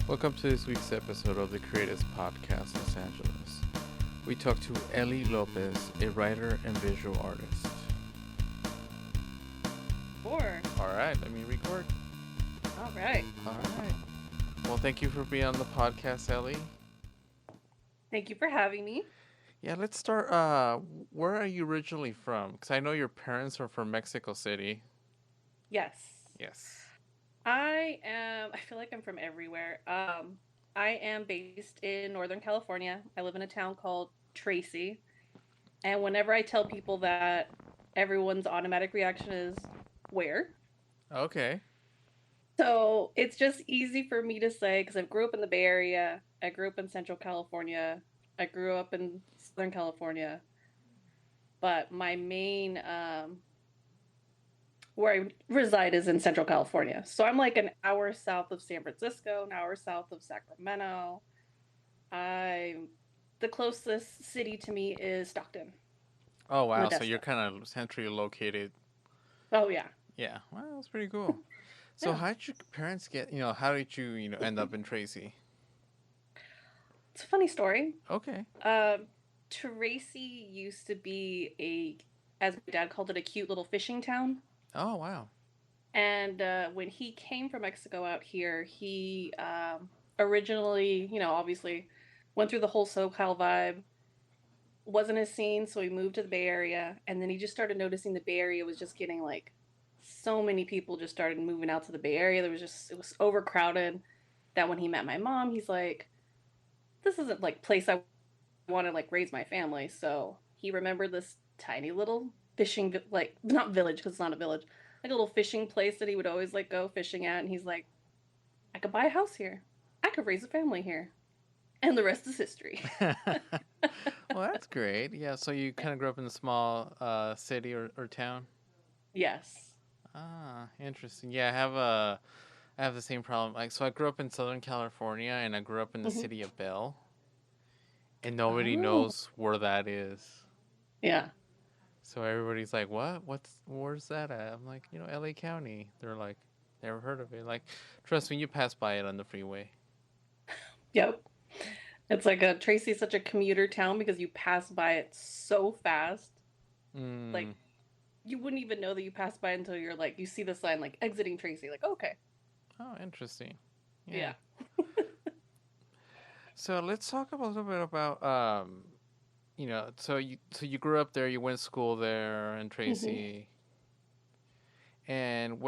Welcome to this week's episode of the Creators Podcast Los Angeles. We talk to Ellie Lopez, a writer and visual artist. All right, let me record. All right. Well, thank you for being on the podcast, Ellie. Thank you for having me. Yeah, let's start. Where are you originally from? Because I know your parents are from Mexico City. Yes. Yes. I feel like I'm from everywhere. I am based in Northern California. I live in a town called Tracy. And whenever I tell people that, everyone's automatic reaction is, where? Okay. So it's just easy for me to say because I grew up in the Bay Area. I grew up in Central California. I grew up in Southern California. But my main where I reside is in Central California. So I'm like an hour south of San Francisco, an hour south of Sacramento. The closest city to me is Stockton. Oh, wow. So Modesto. you're kind of centrally located. Oh yeah. Yeah. Well, that's pretty cool. So Yeah. how did your parents get, how did you, end up in Tracy? It's a funny story. Okay. Tracy used to be as my dad called it, a cute little fishing town. Oh, wow. And when he came from Mexico out here, he originally, obviously went through the whole SoCal vibe. Wasn't his scene, so he moved to the Bay Area. And then he just started noticing the Bay Area was just getting like so many people just started moving out to the Bay Area. It was overcrowded. That when he met my mom, he's like, this isn't like place I want to like raise my family. So he remembered this tiny little fishing, like not village because it's not a village, like a little fishing place that he would always like go fishing at. And he's like, I could buy a house here. I could raise a family here. And the rest is history. Well, that's great. Yeah, so you kind of grew up in a small city or town? Yes. Ah, interesting. Yeah, I have the same problem. Like, so I grew up in Southern California, and I grew up in the Mm-hmm. city of Bell, and nobody Oh. knows where that is. Yeah. So everybody's like, "What? Where's that at?" I'm like, LA County. They're like, never heard of it. Like, trust me, you pass by it on the freeway. Yep. It's like Tracy's such a commuter town because you pass by it so fast. Like Mm. you wouldn't even know that you passed by until you're like you see the sign like exiting Tracy. Like, okay. Oh, interesting. Yeah. Yeah. So let's talk a little bit about so you grew up there, you went to school there in Hmm. Tracy, and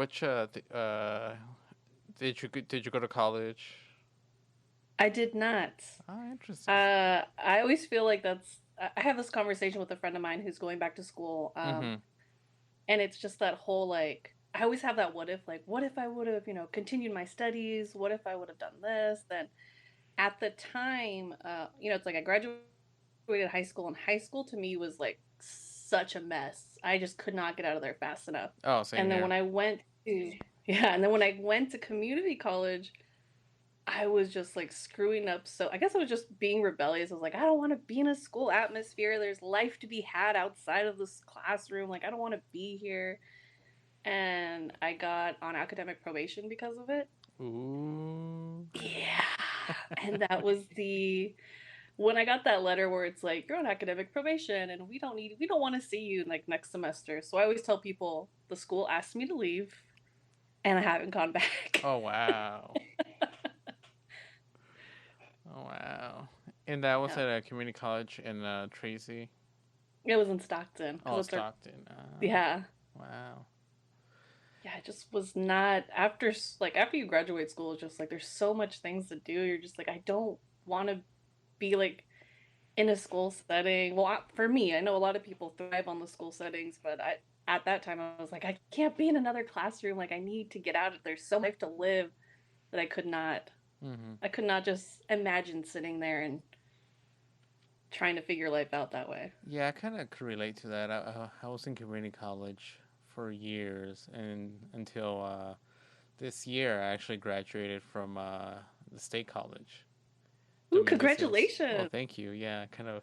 did you go to college? I did not. Oh, interesting. I always feel like I have this conversation with a friend of mine who's going back to school. Mm-hmm. And it's just that whole like, I always have that what if I would have, continued my studies? What if I would have done this? Then at the time, it's like I graduated high school, and high school to me was like such a mess. I just could not get out of there fast enough. Oh, same And then here. when I went to, yeah, and then when I went to community college, I was just like screwing up. So I guess I was just being rebellious. I was like, I don't want to be in a school atmosphere. There's life to be had outside of this classroom. Like, I don't want to be here. And I got on academic probation because of it. Ooh. Yeah. And that was when I got that letter where it's like, you're on academic probation and we don't want to see you like next semester. So I always tell people the school asked me to leave and I haven't gone back. Oh, wow. Oh, wow. And that was Yeah. at a community college in Tracy. It was in Stockton Oh, because it's Stockton. yeah. Wow. Yeah, I just was not after you graduate school, it's just like there's so much things to do. You're just like I don't want to be like in a school setting. Well, for me, I know a lot of people thrive on the school settings, but I at that time I was like I can't be in another classroom. Like I need to get out. There's so much to live that Mm-hmm. I could not just imagine sitting there and trying to figure life out that way. Yeah, I kind of could relate to that. I was in community college for years, and until this year, I actually graduated from the state college, the Ooh, Mendocino's. Well, congratulations. thank you. Yeah, I kind of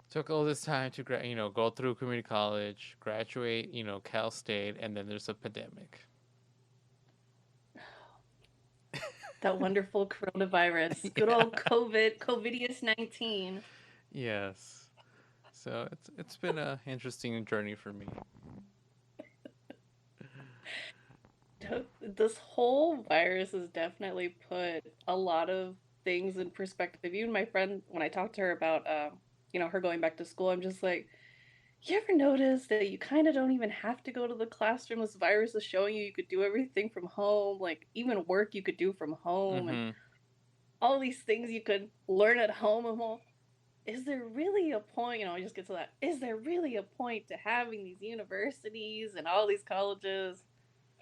took all this time to go through community college, graduate, Cal State, and then there's a pandemic. That wonderful coronavirus. Good Yeah. old COVID, COVIDius-19. Yes. So it's been a interesting journey for me. This whole virus has definitely put a lot of things in perspective. Even my friend, when I talked to her about, her going back to school, I'm just like, you ever notice that you kind of don't even have to go to the classroom? This virus is showing you could do everything from home, like even work you could do from home, and Mm-hmm. all these things you could learn at home. And well, is there really a point? I just get to that. Is there really a point to having these universities and all these colleges?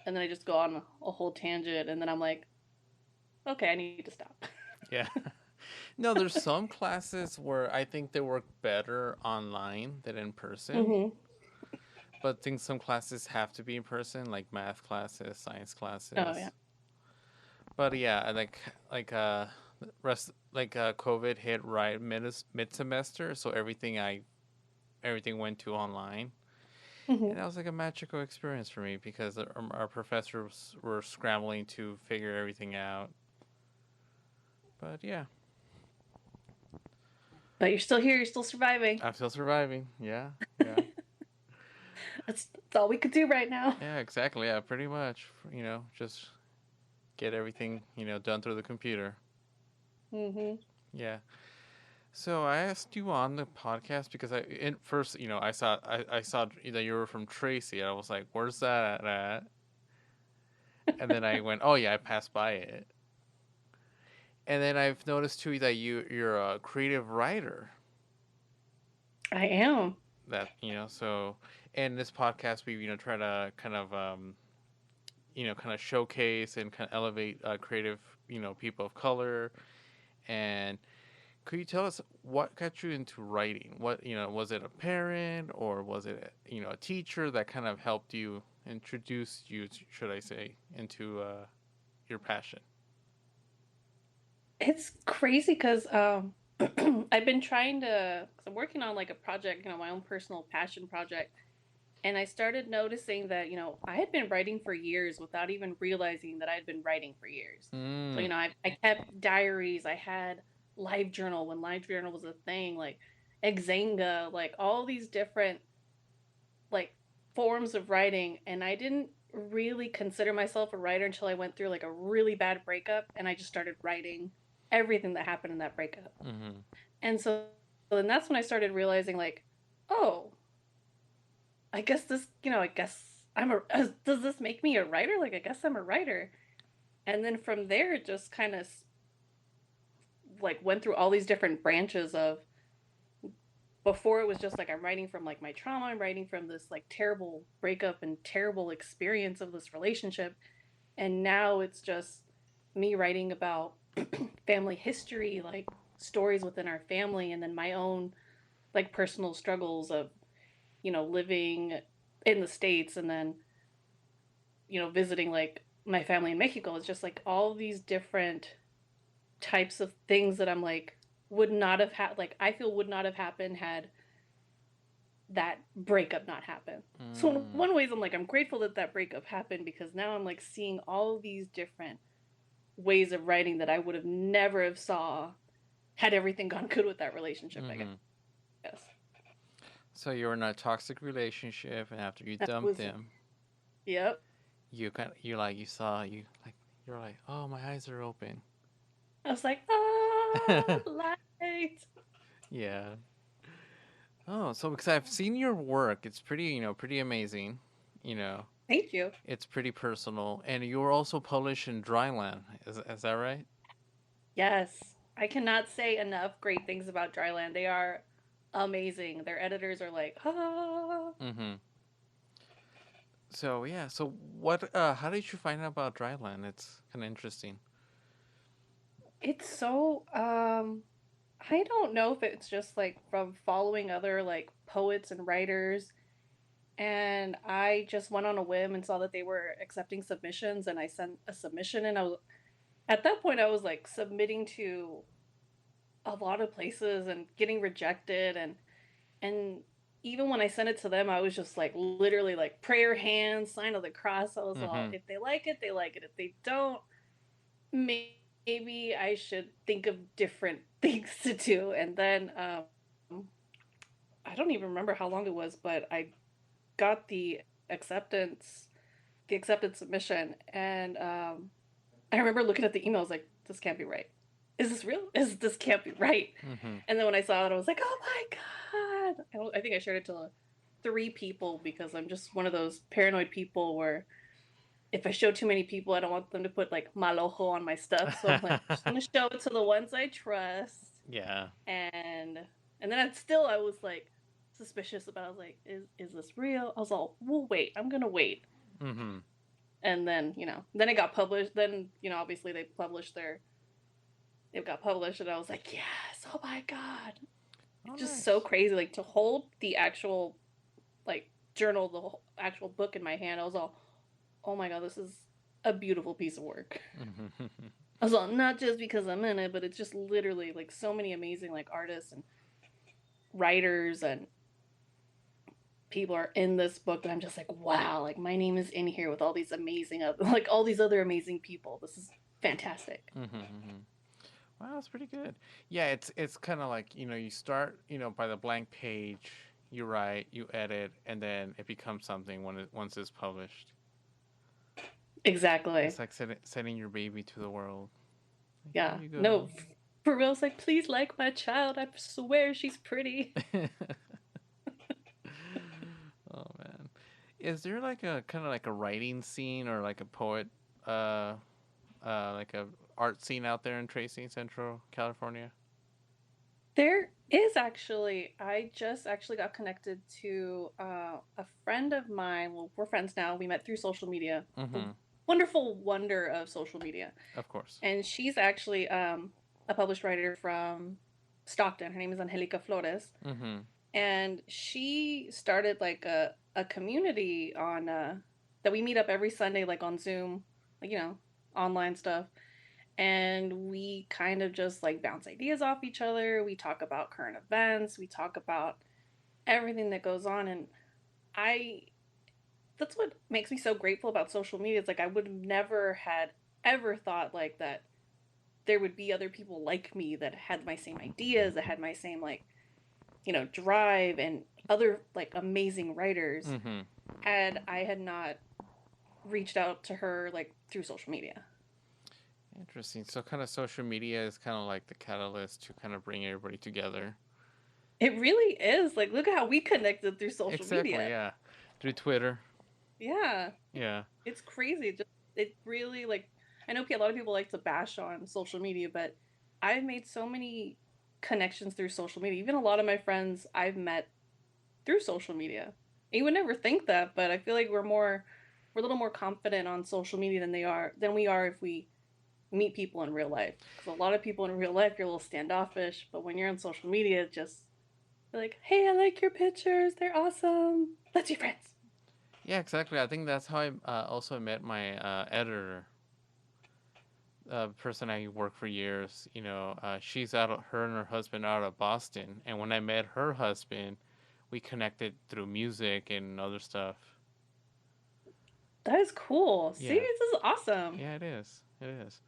And then I just go on a whole tangent, and then I'm like, okay, I need to stop. Yeah. No, there's some classes where I think they work better online than in person. Hmm. But I think some classes have to be in person, like math classes, science Oh yeah. classes. But yeah, rest COVID hit right mid semester, so everything went to online, Hmm. and that was like a magical experience for me because our professors were scrambling to figure everything out. But yeah, But you're still here. You're still surviving. I'm still surviving. Yeah, yeah, That's all we could do right now. yeah. Exactly. Yeah, pretty much. Just get everything done through the computer. Hmm. Yeah. So I asked you on the podcast because first I saw that you were from Tracy. I was like, "Where's that at?" And then I went, "Oh yeah, I passed by it." And then I've noticed too that you're a creative writer. I am. So in this podcast we try to kind of kind of showcase and kind of elevate creative people of color. And could you tell us what got you into writing? What was it a parent or was it a teacher that kind of helped you introduce you, should I say, into your passion? It's crazy because I've been trying to. Cause I'm working on like a project, my own personal passion project, and I started noticing that I had been writing for years without even realizing that I had been writing for years. So Mm. I kept diaries. I had live journal when live journal was a thing, like Exanga, like all these different like forms of writing, and I didn't really consider myself a writer until I went through like a really bad breakup, and I just started writing everything that happened in that breakup. Mm-hmm. And so then that's when I started realizing like, oh, I guess this, I guess I'm a does this make me a writer? Like I guess I'm a writer. And then from there it just kind of like went through all these different branches of before it was just like I'm writing from like my trauma, I'm writing from this like terrible breakup and terrible experience of this relationship, and now it's just me writing about family history, like stories within our family, and then my own like personal struggles of living in the States, and then visiting like my family in Mexico. It's just like all these different types of things that I'm like would not have had, like I feel would not have happened had that breakup not happen. So in Mm. one ways I'm like I'm grateful that that breakup happened because now I'm like seeing all these different ways of writing that I would have never have saw had everything gone good with that relationship, I Mm-hmm. guess. So you were in a toxic relationship, and after you That dumped was, him, yep. you're like, oh, my eyes are open. I was like, ah, light. Yeah. Oh, so because I've seen your work, it's pretty amazing. You know, Thank you. it's pretty personal, and you were also published in Dryland. Is that right? Yes. I cannot say enough great things about Dryland. They are amazing. Their editors are like, ah. Mm-hmm. So yeah, so how did you find out about Dryland? It's kind of interesting. It's so I don't know if it's just like from following other like poets and writers, and I just went on a whim and saw that they were accepting submissions, and I sent a submission, and I was at that point I was like submitting to a lot of places and getting rejected, and even when I sent it to them I was just like literally like prayer hands, sign of the cross. I was all, Mm-hmm. if they like it, they like it. If they don't, maybe maybe I should think of different things to do. And then I don't even remember how long it was, but I got acceptance, the acceptance submission, and I remember looking at the emails like, this can't be right. Is this real? Is this can't be right? Mm-hmm. And then when I saw it, I was like, oh my god! I think I shared it to 3 people because I'm just one of those paranoid people where if I show too many people, I don't want them to put like malojo on my stuff. So I'm like, just gonna show it to the ones I trust. Yeah. And then I was like suspicious about. I was like, is this real? I was all, we'll wait. I'm gonna wait. Mm-hmm. And then then it got published. Then obviously it got published, and I was like, yes, oh my god, Oh, it's just so nice. crazy. Like to hold the actual like journal, the whole, actual book in my hand, I was all, oh my god, this is a beautiful piece of work. Mm-hmm. I was all, not just because I'm in it, but it's just literally like so many amazing like artists and writers and people are in this book that I'm just like, wow, like my name is in here with all these amazing like all these other amazing people. This is fantastic. Mm-hmm. Wow, that's pretty good. Yeah, it's kind of like you start by the blank page, you write, you edit, and then it becomes something once it's published. Exactly. It's like sending your baby to the world. Like, here Yeah. you No, go. for real, it's like, please like my child. I swear she's pretty. Oh man, is there like a kind of like a writing scene or like a poet, uh, like a art scene out there in Tracy, Central California? There is actually, I just actually got connected to a friend of mine. Well, we're friends now. We met through social media. The Mm-hmm. wonderful wonder of social media. Of course. And she's actually a published writer from Stockton. Her name is Angelica Flores. Mm-hmm. And she started like a community on that we meet up every Sunday, like on Zoom, like online stuff, and we kind of just like bounce ideas off each other. We talk about current events, we talk about everything that goes on. And I that's what makes me so grateful about social media. It's like I would have never had ever thought like that there would be other people like me that had my same ideas, that had my same like drive, and other like amazing writers, Mm-hmm. had I had not reached out to her like through social media. Interesting. So, kind of social media is kind of like the catalyst to kind of bring everybody together. It really is. Like, look at how we connected through social Exactly. media. Yeah. Through Twitter. Yeah, Yeah. it's crazy. It really like, I know a lot of people like to bash on social media, but I've made so many connections through social media. Even a lot of my friends I've met through social media. You would never think that, but I feel like we're a little more confident on social media than we are if we meet people in real life. Because a lot of people in real life, you're a little standoffish, but when you're on social media, just you're like, hey, I like your pictures. They're awesome. Let's be friends. Yeah. Exactly. I think that's how I also met my editor, person I worked for years. She's her and her husband out of Boston, and when I met her husband, we connected through music and other stuff. That is cool. See, Yeah. this is awesome. Yeah. It is. It is.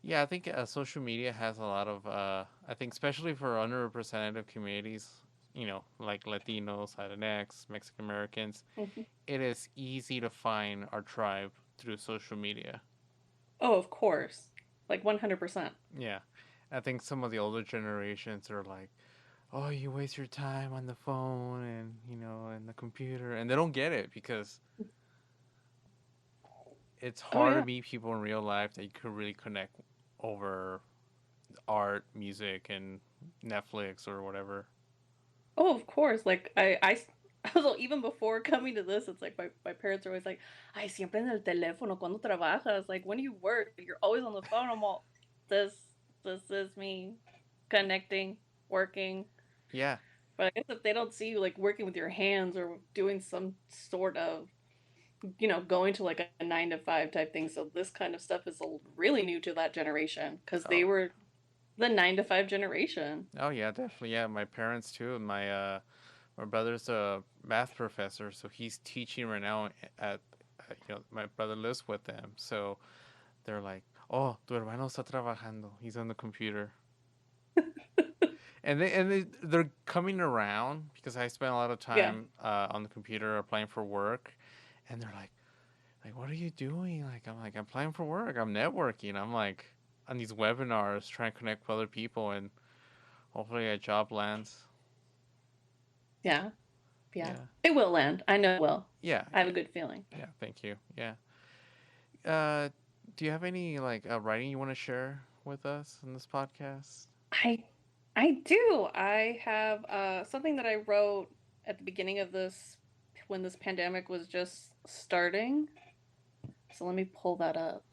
Yeah, I think social media has a lot of. I think especially for underrepresented communities, like Latinos, Latinx, Mexican Americans, Mhm. it is easy to find our tribe through social media. Oh, of course. Like 100%. Yeah, I think some of the older generations are like, "Oh, you waste your time on the phone and and the computer," and they don't get it because it's Oh, hard to yeah. meet people in real life that you could really connect over art, music, and Netflix or whatever. Oh, of course. Like, also, even before coming to this, it's like my parents are always like, ay, siempre en el teléfono cuando trabajas. Like, when you work, you're always on the phone. I'm all, this, this is me connecting, working. Yeah, But I guess if they don't see you like working with your hands or doing some sort of, going to like a 9 to 5 type thing. So this kind of stuff is really new to that generation because they Oh, were the 9 to 5 generation. oh yeah, definitely. Yeah, my parents too. My brother's a math professor, so he's teaching right now at my brother lives with them. So they're like, Oh, tu hermano está trabajando. He's on the computer. And they're coming around because I spend a lot of Yeah. time on the computer applying for work, and they're like, what are you doing? I'm applying for work. I'm networking. I'm like on these webinars trying to connect with other people, and hopefully a job lands. Yeah. Yeah. Yeah, It will land. I know it will. yeah, I have yeah, a good feeling. yeah. Thank you. Yeah. Uh, do you have any like writing you want to share with us in this podcast? I I do. I have something that I wrote at the beginning of this when this pandemic was just starting. So let me pull that up.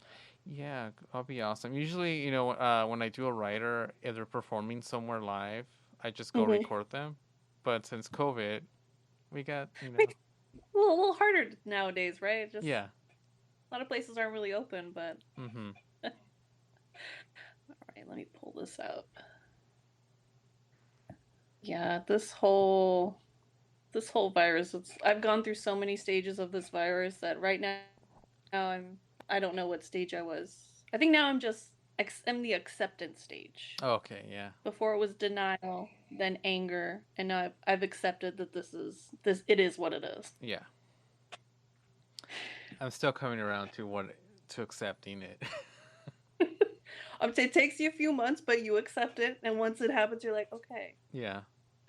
Yeah, that'll be awesome. Usually, when I do a writer, if they're performing somewhere live, I just go Mm-hmm. record them. But since COVID, we got, Makes it a little harder nowadays, right? Just yeah. a lot of places aren't really open, but Mm-hmm. all right, let me pull this out. Yeah, this whole virus, I've gone through so many stages of this virus that right now I don't know what stage I was. I think now I'm the acceptance stage. Okay, yeah. Before it was denial, then anger, and now I've accepted that this it is what it is. Yeah. I'm still coming around to accepting it. I would say it takes you a few months, but you accept it, and once it happens, you're like, okay, Yeah.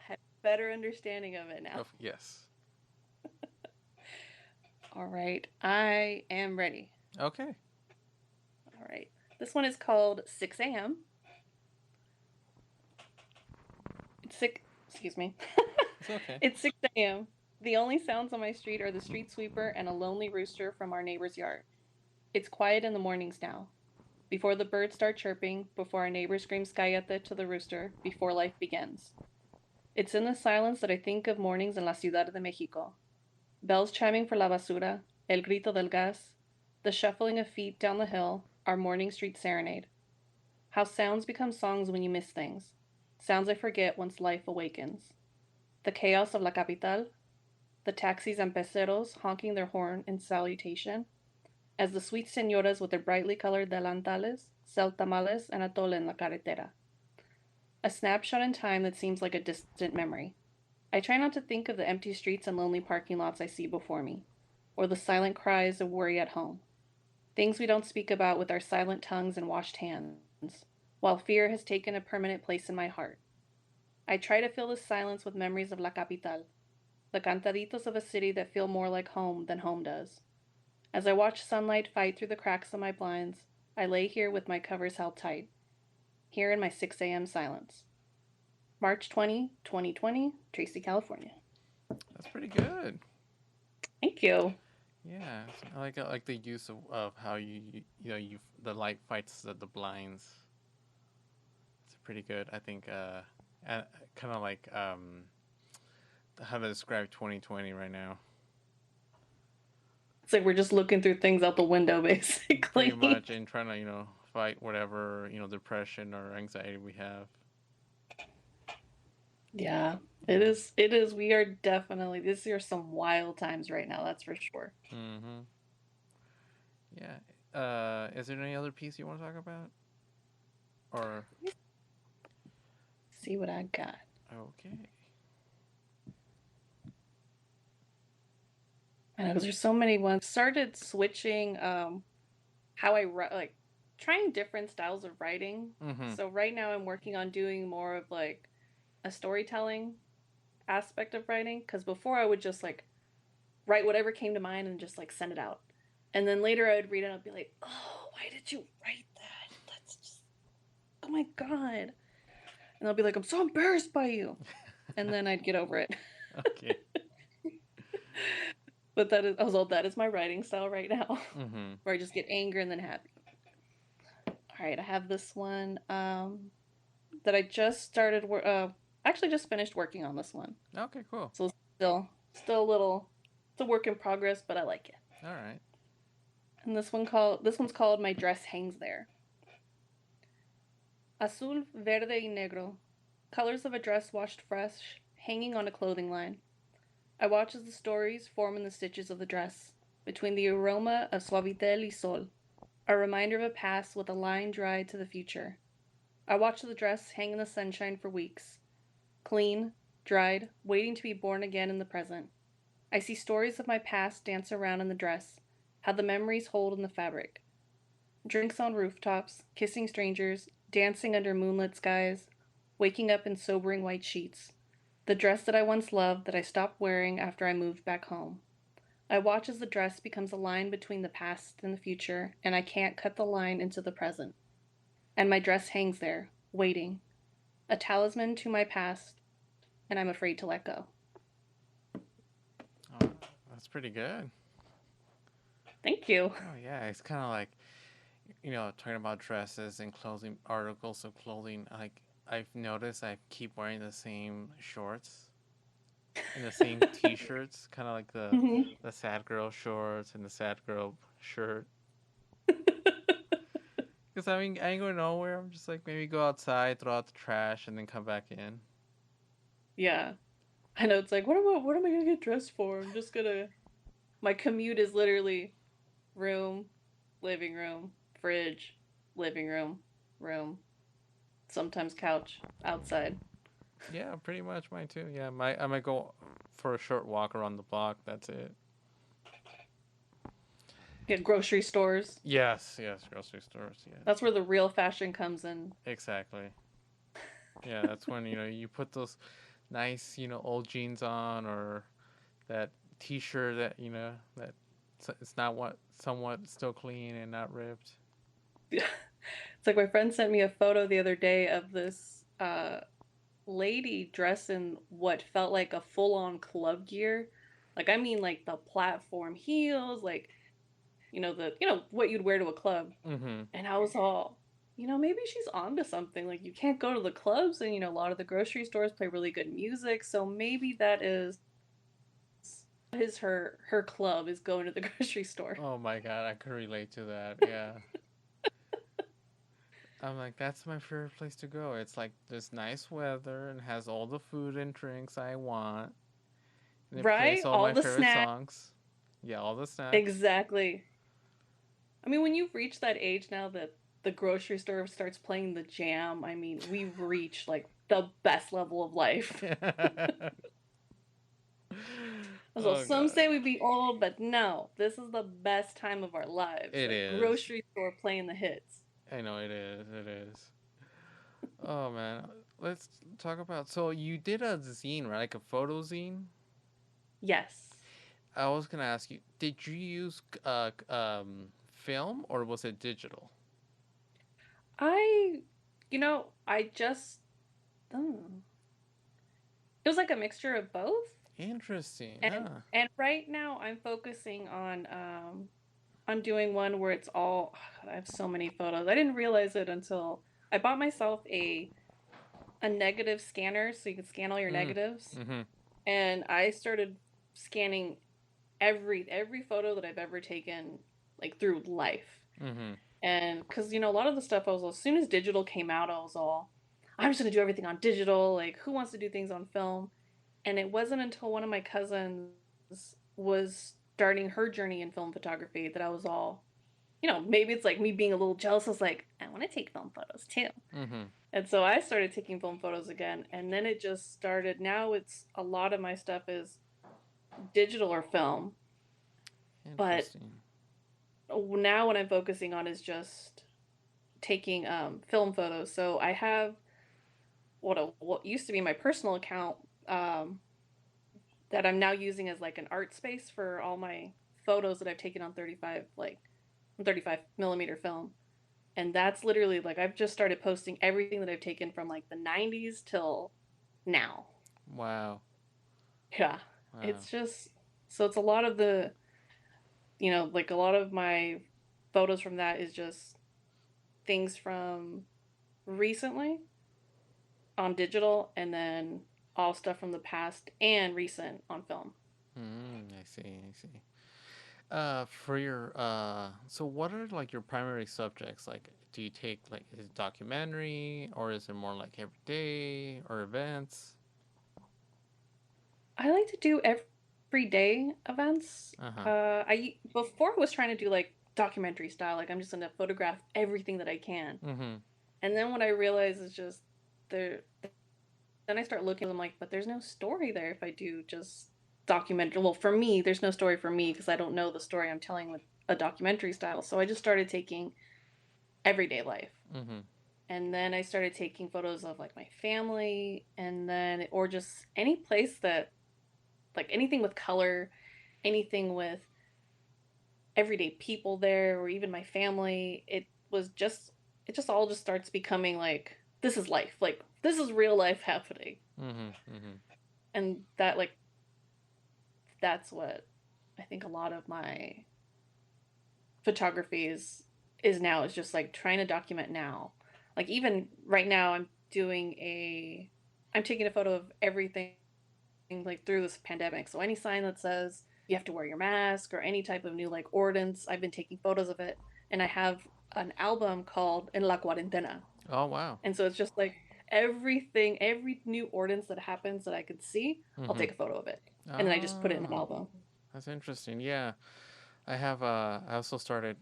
I have a better understanding of it now. Oh, yes. All right, I am ready. Okay. All right, this one is called 6 a.m. It's six. Excuse me. It's okay. It's 6 a.m. The only sounds on my street are the street sweeper and a lonely rooster from our neighbor's yard. It's quiet in the mornings now. Before the birds start chirping, before our neighbor screams cállate to the rooster, before life begins. It's in the silence that I think of mornings in La Ciudad de Mexico. Bells chiming for la basura, el grito del gas, the shuffling of feet down the hill, our morning street serenade. How sounds become songs when you miss things. Sounds I forget once life awakens. The chaos of la capital, the taxis and peceros honking their horn in salutation, as the sweet señoras with their brightly colored delantales sell tamales and atole en la carretera. A snapshot in time that seems like a distant memory. I try not to think of the empty streets and lonely parking lots I see before me, or the silent cries of worry at home. Things we don't speak about with our silent tongues and washed hands, while fear has taken a permanent place in my heart. I try to fill this silence with memories of la capital, the cantaditos of a city that feel more like home than home does. As I watch sunlight fight through the cracks of my blinds, I lay here with my covers held tight, here in my 6 a.m. silence. March 20, 2020, Tracy, California. That's pretty good. Thank you. Yeah, I like the use of how you the light fights the blinds. It's pretty good. I think kind of like how to describe 2020 right now. It's like we're just looking through things out the window, Pretty basically. much, and trying to fight whatever depression or anxiety we have. Yeah, it Yeah. is. It is. We are definitely, these are some wild times right now, that's for sure. Mm-hmm. Yeah. Is there any other piece you want to talk about? Or See what I got. okay. I know, because there's so many ones. Started switching how I write, like trying different styles of writing. Mm-hmm. So right now I'm working on doing more of like a storytelling aspect of writing. Because before I would just like write whatever came to mind and just like send it out. And then later I would read it and I'd be like, oh, why did you write that? That's just, oh my God. And I'll be like, I'm so embarrassed by you. And then I'd get over it. Okay. But that is my writing style right now, Mm-hmm. where I just get anger and then happy. All right, I have this one that I just started. Actually, just finished working on this one, Okay. Cool. so still a little. It's a work in progress, but I like it. All right. And this one's called "My Dress Hangs There." Azul, verde y negro, colors of a dress washed fresh, hanging on a clothing line. I watch as the stories form in the stitches of the dress, between the aroma of suavitel y sol. A reminder of a past with a line dried to the future. I watched the dress hang in the sunshine for weeks. Clean, dried, waiting to be born again in the present. I see stories of my past dance around in the dress, how the memories hold in the fabric. Drinks on rooftops, kissing strangers, dancing under moonlit skies, waking up in sobering white sheets. The dress that I once loved that I stopped wearing after I moved back home. I watch as the dress becomes a line between the past and the future, and I can't cut the line into the present. And my dress hangs there, waiting, a talisman to my past, and I'm afraid to let go. Oh, that's pretty good. Thank you. Oh yeah, it's kind of like talking about dresses and clothing articles of clothing. Like I've noticed, I keep wearing the same shorts and the same T-shirts, kind of like the sad girl shorts and the sad girl shirt. Because I mean, I ain't going nowhere. I'm just like maybe go outside, throw out the trash, and then come back in. Yeah. I know it's like, what am I gonna get dressed for? I'm just gonna my commute is literally room, living room, fridge, living room, room, sometimes couch, outside. Yeah, pretty much mine too. Yeah, I might go for a short walk around the block. That's it. Get grocery stores. Yes, yes, grocery stores. Yes, That's where the real fashion comes in. exactly. Yeah, that's when you put those nice old jeans on, or that T-shirt that that it's not what somewhat still clean and not ripped. It's like my friend sent me a photo the other day of this lady dressed in what felt like a full-on club gear. Like I mean like the platform heels, like the what you'd wear to a club. Mm-hmm. And I was all, maybe she's onto something. Like you can't go to the clubs and a lot of the grocery stores play really good music, so maybe that is her club is going to the grocery store. Oh my god, I could relate to that. Yeah. I'm like, that's my favorite place to go. It's like this nice weather and has all the food and drinks I want. And it plays Right? all All my the favorite snacks. songs. Yeah, all the snacks. Exactly. I mean, when you've reached that age now that the grocery store starts playing the jam, I mean, we've reached like the best level of life. So Oh some god. say we'd be old, but no, this is the best time of our lives. It Like is. grocery store playing the hits. I know it is. It is. Oh man. Let's talk about, so you did a zine, right? Like a photo zine? Yes. I was gonna ask you, did you use film or was it digital? I, I just, mm, it was like a mixture of both. Interesting. And Huh. and right now I'm focusing on doing one where it's all I have so many photos. I didn't realize it until I bought myself a negative scanner so you can scan all your Mm. negatives. Mm-hmm. And I started scanning every photo that I've ever taken like through life. Mm-hmm. And because a lot of the stuff I was as soon as digital came out, I was all I'm just gonna do everything on digital. Like who wants to do things on film? And it wasn't until one of my cousins was starting her journey in film photography that I was all, maybe it's like me being a little jealous. I was like, I want to take film photos too. Mm-hmm. And so I started taking film photos again. And then it just started. Now it's a lot of my stuff is digital or film. But Interesting. now what I'm focusing on is just taking film photos. So I have what used to be my personal account um, that I'm now using as like an art space for all my photos that I've taken on 35 millimeter film. And that's literally like I've just started posting everything that I've taken from like the 90s till now. Wow. Yeah. Wow. It's just so it's a lot of the, like a lot of my photos from that is just things from recently on digital and then all stuff from the past and recent on film. I see. I see. For your so what are like your primary subjects? Like, do you take like is it documentary or is it more like everyday or events? I like to do everyday events. Uh huh. I before I was trying to do like documentary style. Like I'm just gonna photograph everything that I can. Mhm. And then what I realize is just there. Then I start looking. I'm like, but there's no story there if I do just documentary. Well, for me, there's no story for me because I don't know the story I'm telling with a documentary style. So I just started taking everyday life. Mhm. And then I started taking photos of like my family and then or just any place that like anything with color, anything with everyday people there or even my family. It just all just starts becoming like this is life. Like this is real life happening. Mhm. Mhm. And that like that's what I think a lot of my photography is now is just like trying to document now. Like even right now I'm taking a photo of everything like through this pandemic. So any sign that says you have to wear your mask or any type of new like ordinance, I've been taking photos of it. And I have an album called En la Cuarentena. Oh wow. And so it's just like everything, every new ordinance that happens that I could see, I'll Mhm. take a photo of it. And then I just put it in an Oh, album. that's interesting. Yeah. I have I also started,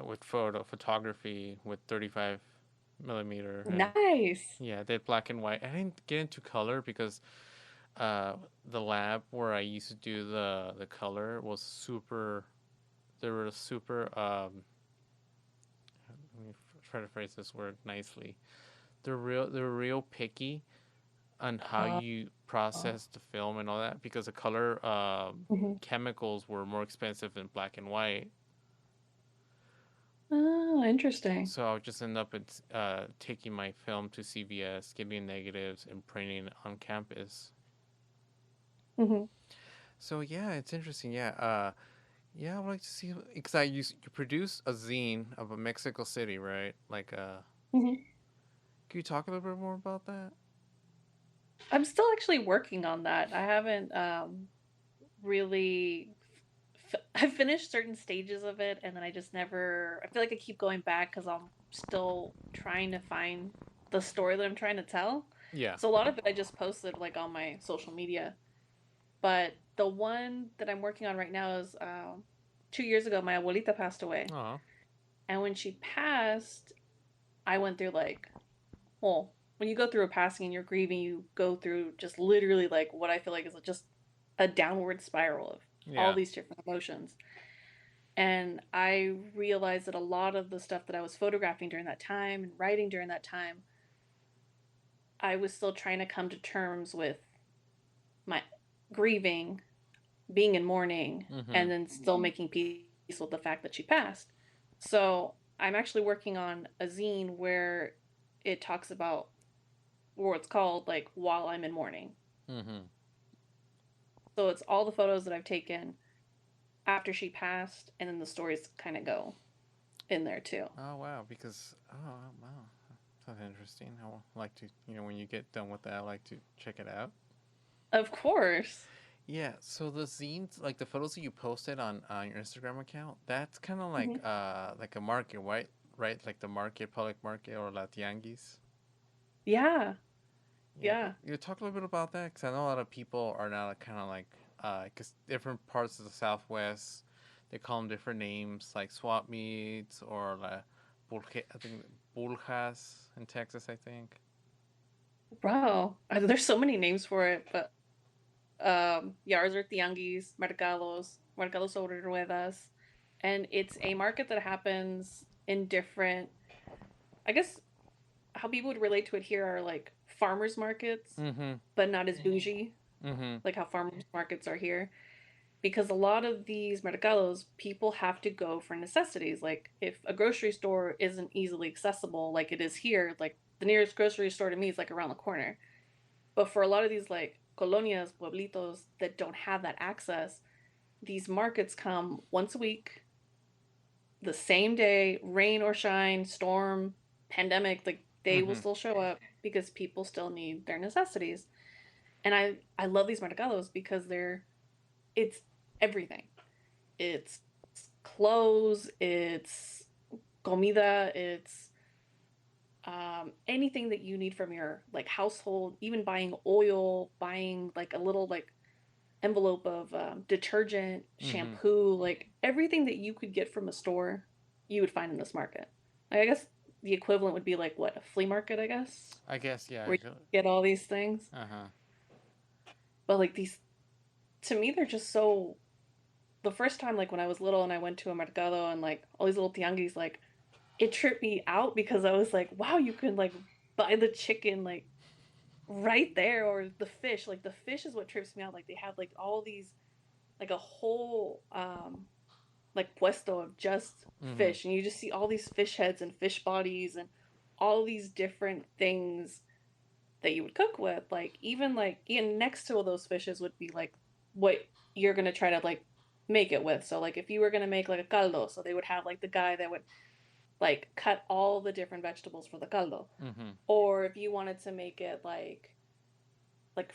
with photography with 35 millimeter, and Nice. yeah, I did black and white. I didn't get into color because uh the lab where I used to do the color was super, they were super let me try to phrase this word nicely. They're real picky on how Uh, you process the film and all that, because the color mhm. chemicals were more expensive than black and white. Oh, interesting. So I would just end up taking my film to CVS, getting negatives, and printing on campus. Hmm. So yeah, it's interesting. Yeah, yeah, I'd like to see, because you produce a zine of a Mexico City, right? Like, Hmm. can you talk a little bit more about that? I'm still actually working on that. I haven't really. I've finished certain stages of it, and then I just never. I feel like I keep going back because I'm still trying to find the story that I'm trying to tell. Yeah. So a lot of it I just posted like on my social media. But the one that I'm working on right now is 2 years ago, my abuelita passed away. Oh. And when she passed, I went through like, well, when you go through a passing and you're grieving, you go through just literally like what I feel like is just a downward spiral of all Yeah. these different emotions. And I realized that a lot of the stuff that I was photographing during that time and writing during that time, I was still trying to come to terms with my grieving, being in mourning, Mm-hmm. and then still making peace with the fact that she passed. So I'm actually working on a zine where it talks about, or it's called like While I'm in Mourning. Mm-hmm. So it's all the photos that I've taken after she passed, and then the stories kind of go in there too. Oh wow, because wow, that's interesting. I would like to, when you get done with that, I like to check it out. Of course. Yeah, so the zines, like the photos that you posted on your Instagram account, that's kind of Hmm. like a market, right? Right, like the market, public market, or la tianguis. Yeah. Yeah, Yeah. you talk a little bit about that, because I know a lot of people are now kind of like, because different parts of the Southwest, they call them different names, like swap meets or I think buljas in Texas, I think. Wow. There's so many names for it, but yeah, ours are tianguis, mercados sobre ruedas, and it's a market that happens in different. I guess how people would relate to it here are like farmers markets, Mm-hmm. but not as bougie, Mm-hmm. like how farmers markets are here. Because a lot of these mercados, people have to go for necessities. Like if a grocery store isn't easily accessible, like it is here, like the nearest grocery store to me is like around the corner. But for a lot of these like colonias, pueblitos that don't have that access, these markets come once a week, the same day, rain or shine, storm, pandemic, like they will Mm-hmm. still show up because people still need their necessities. And I love these mercados because it's everything. It's clothes, it's comida, it's anything that you need from your like household, even buying oil, buying like a little like envelope of detergent, Mm-hmm. shampoo, like everything that you could get from a store, you would find in this market. Like, I guess the equivalent would be like what, a flea market, I guess, I guess, yeah. where you get all these things. Uh-huh. But like these, to me, they're just so. The first time, like when I was little and I went to a mercado and like all these little tianguis, like it tripped me out because I was like, wow, you can like buy the chicken like right there, or the fish. Like the fish is what trips me out. Like they have like all these, like a whole like puesto of just Mm-hmm. fish, and you just see all these fish heads and fish bodies and all these different things that you would cook with. Like even like even next to all those fishes would be like what you're gonna try to like make it with. So like if you were gonna make like a caldo, so they would have like the guy that would like cut all the different vegetables for the caldo. Mm-hmm. Or if you wanted to make it like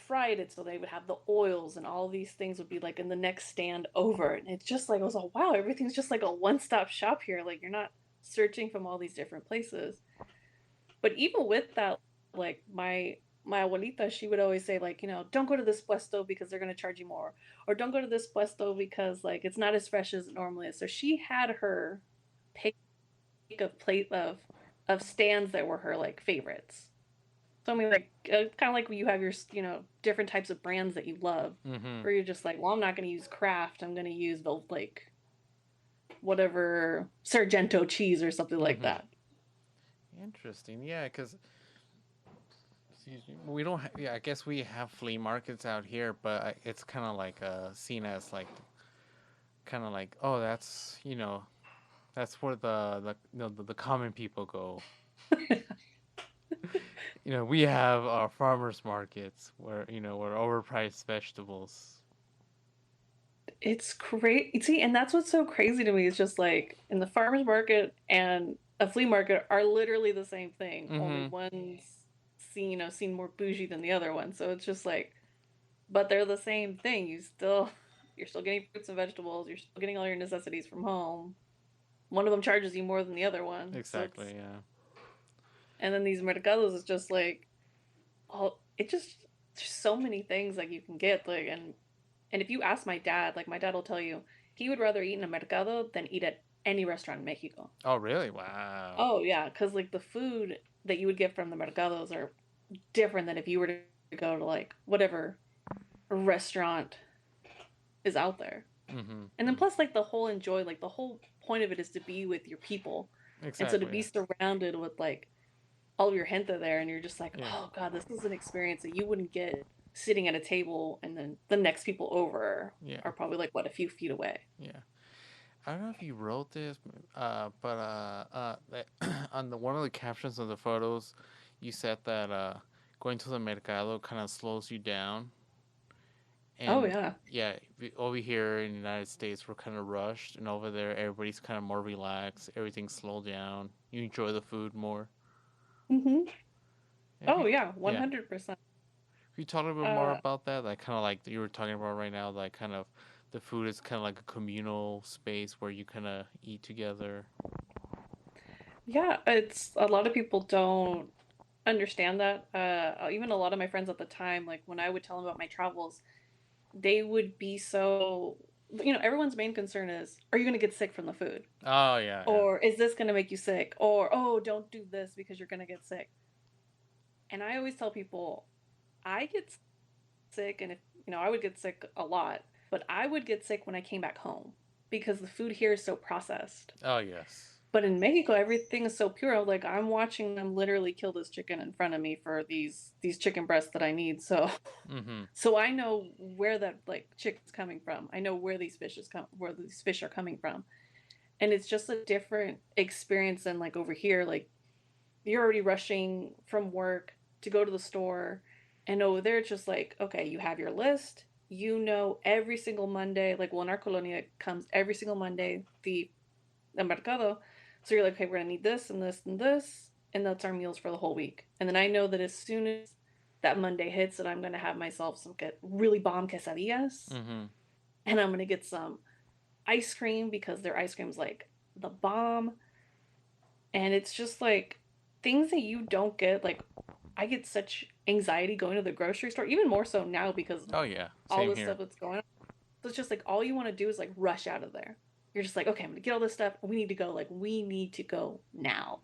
fried it, so they would have the oils and all these things would be like in the next stand over. And it's just like I was like, wow, everything's just like a one-stop shop here. Like you're not searching from all these different places. But even with that, like my abuelita, she would always say like, don't go to this puesto because they're gonna charge you more, or don't go to this puesto because like it's not as fresh as it normally is. So she had her pick a plate of stands that were her like favorites. So I mean, like kind of like when you have your different types of brands that you love, Mm-hmm. where you're just like, well, I'm not going to use Kraft. I'm going to use the like whatever Sargento cheese or something like Mm-hmm. that. Interesting. Yeah, because excuse me, we don't. Yeah, I guess we have flea markets out here, but it's kind of like seen as like kind of like, oh, that's that's where the common people go. We have our farmers markets where overpriced vegetables. It's crazy, and that's what's so crazy to me. It's just like in the farmers market and a flea market are literally the same thing. Only Mm-hmm. one's seen more bougie than the other one. So it's just like, but they're the same thing. You're still getting fruits and vegetables. You're still getting all your necessities from home. One of them charges you more than the other one. So it's Exactly. Yeah. and then these mercados is just like it just there's so many things like you can get like and if you ask my dad, like my dad will tell you he would rather eat in a mercado than eat at any restaurant in Mexico. Oh, really? Wow. Oh yeah, because like the food that you would get from the mercados are different than if you were to go to like whatever restaurant is out there. Mm-hmm. And then plus like the whole enjoy like the whole point of it is to be with your people. And so to Exactly. be Yeah. surrounded with like all of your gente there and you're just like, Yeah. oh god, this is an experience that you wouldn't get sitting at a table and then the next people over Yeah. are probably like what, a few feet away. Yeah. I don't know if you wrote this, but on the one of the captions of the photos, you said that going to the mercado kind of slows you down, Oh and yeah. yeah, over here in the United States we're kind of rushed, and over there everybody's kind of more relaxed. Everything's slowed down. You enjoy the food more. Mm-hmm. If Oh you, yeah, yeah, 100%. if you talk a bit more uh about that, like kind of like you were talking about right now, like kind of the food is kind of like a communal space where you kind of eat together. yeah, it's a lot of people don't understand that. Even a lot of my friends at the time, like when I would tell them about my travels, they would be so, everyone's main concern is, are you going to get sick from the food? Oh yeah, yeah. Or is this going to make you sick? Or, oh, don't do this because you're going to get sick. And I always tell people, I get sick, and if, I would get sick a lot, but I would get sick when I came back home because the food here is so processed. Oh yes. But in Mexico, everything is so pure. Like I'm watching them literally kill this chicken in front of me for these chicken breasts that I need. So Mm-hmm. so I know where that like chicken's coming from. I know where these fish are coming from. And it's just a different experience than like over here. Like you're already rushing from work to go to the store, and over there it's just like, okay, you have your list. Every single Monday, like well in our colonia it comes every single Monday, the mercado. So you're like, okay, we're gonna need this and this and this, and that's our meals for the whole week. And then I know that as soon as that Monday hits, that I'm gonna have myself some really bomb quesadillas, Mm-hmm. and I'm gonna get some ice cream because their ice cream's like the bomb. And it's just like things that you don't get. Like I get such anxiety going to the grocery store, even more so now because Oh yeah, all same this here. stuff that's going on. So it's just like all you want to do is like rush out of there. You're just like, okay, I'm gonna get all this stuff. We need to go. Like, we need to go now.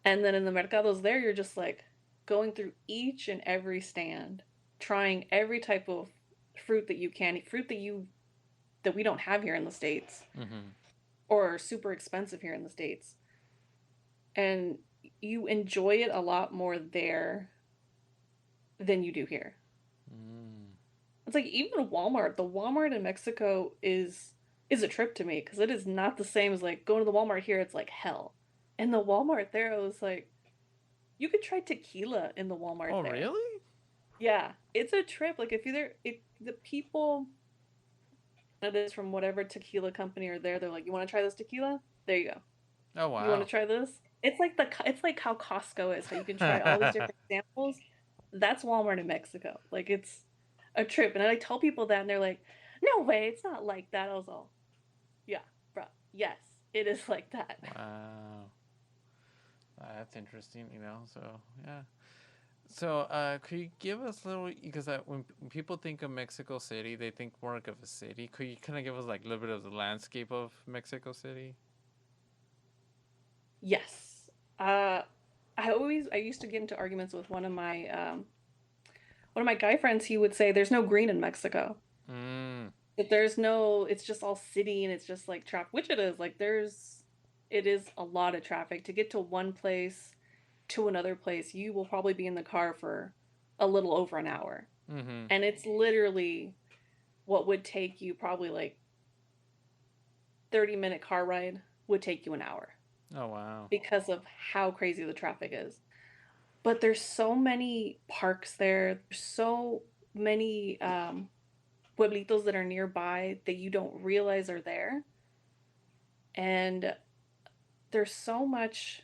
And then in the mercados there, you're just like going through each and every stand, trying every type of fruit that you can, fruit that we don't have here in the States Mm-hmm. or are super expensive here in the States. And you enjoy it a lot more there than you do here. Mm. It's like even Walmart, the Walmart in Mexico is a trip to me because it is not the same as like going to the Walmart here. It's like hell. And the Walmart there, I was like, you could try tequila in the Walmart Oh there. really? Yeah, it's a trip. Like if the people that is from whatever tequila company are there, they're like, you want to try this tequila? There you go. Oh You want to wow. try this? It's like how Costco is, how you can try all these different samples. That's Walmart in Mexico. Like it's a trip, and I tell people that, and they're like, "No way, it's not like that." I was all, "Yeah, bro, yes, it is like that." Wow. That's interesting, you know. So yeah. So could you give us a little because when people think of Mexico City, they think more like of a city. Could you kind of give us like a little bit of the landscape of Mexico City? Yes. I used to get into arguments with one of my guy friends. He would say, "There's no green in Mexico." Mm. That there's no, it's just all city and it's just like traffic, which it is. Like it is a lot of traffic to get to one place to another place. You will probably be in the car for a little over an hour, Mm-hmm. and it's literally what would take you probably like 30-minute car ride would take you an hour Oh wow. because of how crazy the traffic is. But there's so many parks there. There's so many pueblitos that are nearby that you don't realize are there. And there's so much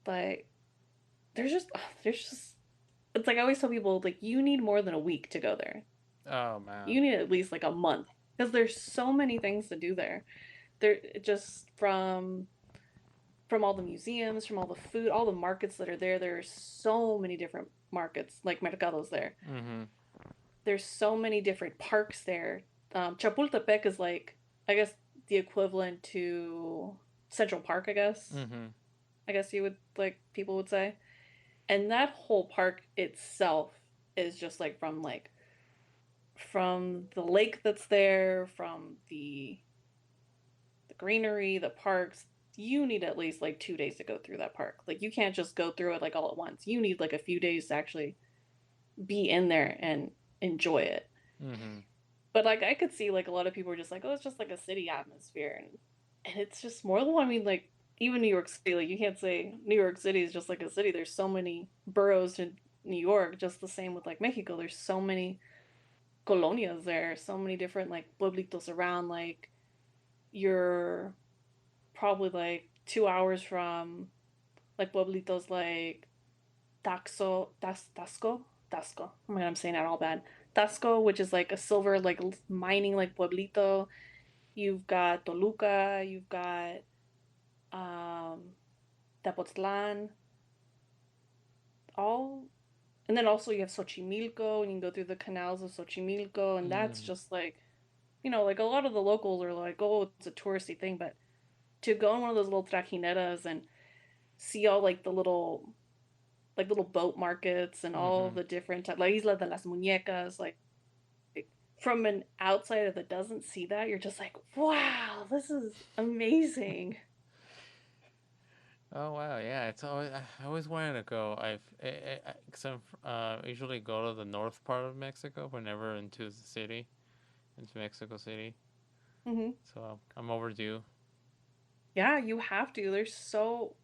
like there's just it's like I always tell people like you need more than a week to go there. Oh man. You need at least like a month because there's so many things to do there. There just from all the museums, from all the food, all the markets that are there. There's so many different markets like mercados there. Mm-hmm. There's so many different parks there. Chapultepec is like I guess the equivalent to Central Park. Mm-hmm. I guess you would like people would say. And that whole park itself is just from the lake that's there, from the greenery, the parks. You need at least like 2 days to go through that park. Like you can't just go through it like all at once. You need like a few days to actually be in there and enjoy it. Mm-hmm. But like I could see like a lot of people are just like, oh, it's just like a city atmosphere, and it's just more than one. I mean, like even New York City, like you can't say New York City is just like a city. There's so many boroughs in New York. Just the same with like Mexico. There's so many colonias there, so many different like pueblitos around. Like you're probably like 2 hours from like pueblitos like Tasco. Oh my god, I'm saying that all bad. Tasco, which is like a silver like mining like pueblito. You've got Toluca, you've got um Tepoztlan, all, and then also you have Xochimilco, and you can go through the canals of Xochimilco, and that's Mm-hmm. just like, like a lot of the locals are like, oh, it's a touristy thing, but to go in one of those little trajineras and see all like little boat markets and all Mm-hmm. the different La Isla de las Muñecas, like from an outsider that doesn't see that, you're just like, wow, this is amazing. Oh wow, yeah. It's always I always wanted to go. Cause I usually go to the north part of Mexico, but never into the city, into Mexico City. Hmm. So I'm overdue. Yeah, you have to. There's so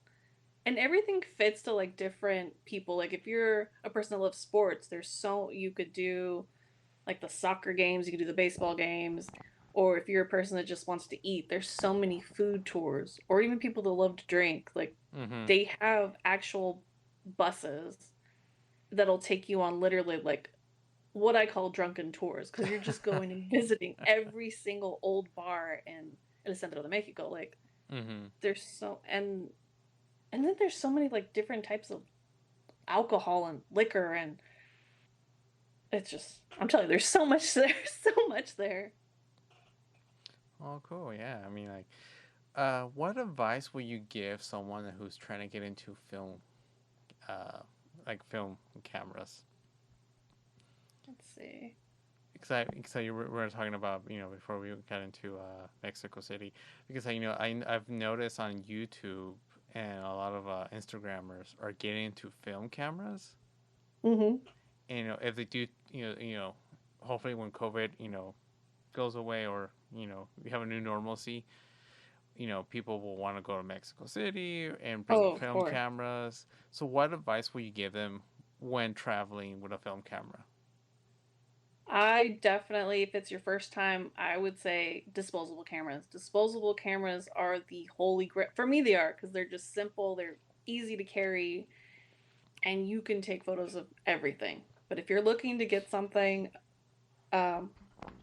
and everything fits to like different people. Like if you're a person that loves sports, there's so you could do like the soccer games, you could do the baseball games, or if you're a person that just wants to eat, there's so many food tours, or even people that love to drink. Like Mm-hmm. they have actual buses that'll take you on literally like what I call drunken tours because you're just going and visiting every single old bar in El Centro de Mexico. Like Mm-hmm. there's so and then there's so many like different types of alcohol and liquor, and it's just, I'm telling you, there's so much there, so much there. Oh, cool. Yeah. I mean, like, what advice would you give someone who's trying to get into film, uh, like film cameras? Let's see. Because we were talking about, before we got into Mexico City, because I've noticed on YouTube and a lot of Instagrammers are getting into film cameras, Mm-hmm. and if they do, hopefully when COVID goes away, or we have a new normalcy, people will want to go to Mexico City and bring Oh, of film course. cameras. So what advice will you give them when traveling with a film camera? I definitely, if it's your first time, I would say disposable cameras. Disposable cameras are the holy grail. For me, they are because they're just simple, they're easy to carry, and you can take photos of everything. But if you're looking to get something, um,